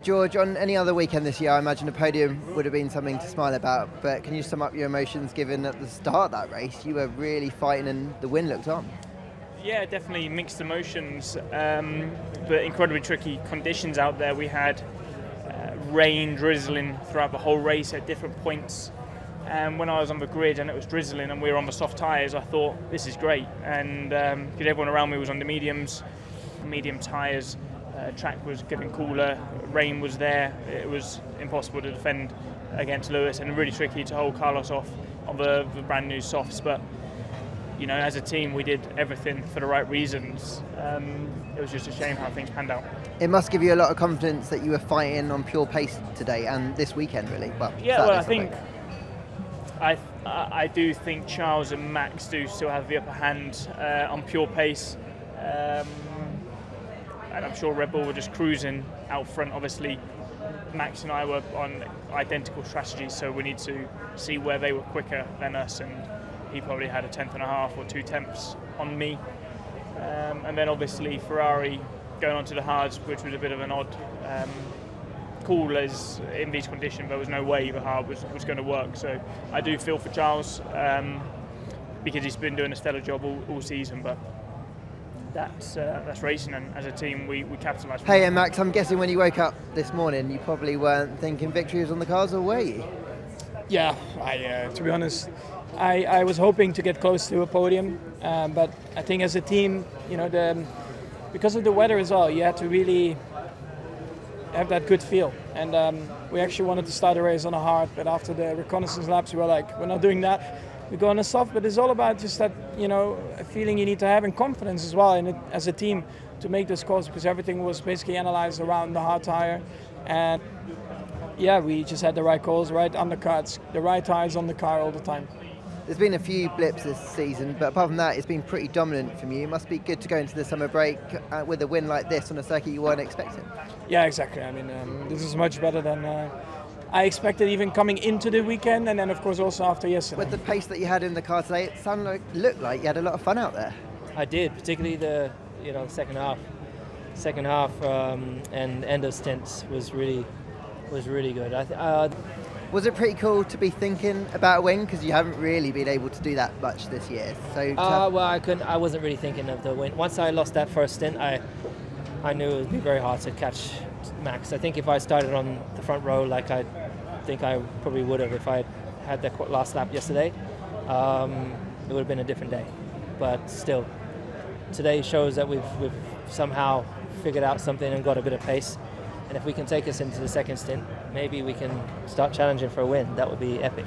George, on any other weekend this year, I imagine a podium would have been something to smile about, but can you sum up your emotions given at the start of that race you were really fighting and the win looked on? Yeah, definitely mixed emotions, but incredibly tricky conditions out there. We had rain, drizzling throughout the whole race at different points. And when I was on the grid and it was drizzling and we were on the soft tyres, I thought, this is great. And because everyone around me was on the medium tyres, track was getting cooler, rain was there. It was impossible to defend against Lewis and really tricky to hold Carlos off on the brand new softs. But you know, as a team, we did everything for the right reasons. It was just a shame how things panned out. It must give you a lot of confidence that you were fighting on pure pace today and this weekend, really. Well, yeah, well, I think I do think Charles and Max do still have the upper hand on pure pace, and I'm sure Red Bull were just cruising out front. Obviously, Max and I were on identical strategies, so we need to see where they were quicker than us, and he probably had a tenth and a half or 2 tenths on me. And then obviously Ferrari going on to the hards, which was a bit of an odd call, as in these conditions there was no way the hard was going to work. So I do feel for Charles because he's been doing a stellar job all season, but that's racing, and as a team we capitalised. Hey, and Max, I'm guessing when you woke up this morning you probably weren't thinking victory was on the cards, or were you? Yeah, to be honest, I was hoping to get close to a podium, but I think as a team, because of the weather as well, you had to really have that good feel. And we actually wanted to start the race on a hard, but after the reconnaissance laps, we were like, we're not doing that. We go on a soft, but it's all about just that, a feeling you need to have and confidence as well in it, as a team to make this course, because everything was basically analyzed around the hard tire. And yeah, we just had the right calls, right undercuts, the right tires on the car all the time. There's been a few blips this season, but apart from that, it's been pretty dominant from you. It must be good to go into the summer break with a win like this on a circuit you weren't expecting. Yeah, exactly. I mean, this is much better than I expected, even coming into the weekend, and then of course also after yesterday. With the pace that you had in the car today, it looked like you had a lot of fun out there. I did, particularly the second half and end of stints was really good. Was it pretty cool to be thinking about a win, because you haven't really been able to do that much this year? So well, I wasn't really thinking of the win. Once I lost that first stint, I knew it would be very hard to catch Max. I think if I started on the front row, like I think I probably would have if I had that last lap yesterday, it would have been a different day. But still, today shows that we've somehow figured out something and got a bit of pace. And if we can take us into the second stint, maybe we can start challenging for a win. That would be epic.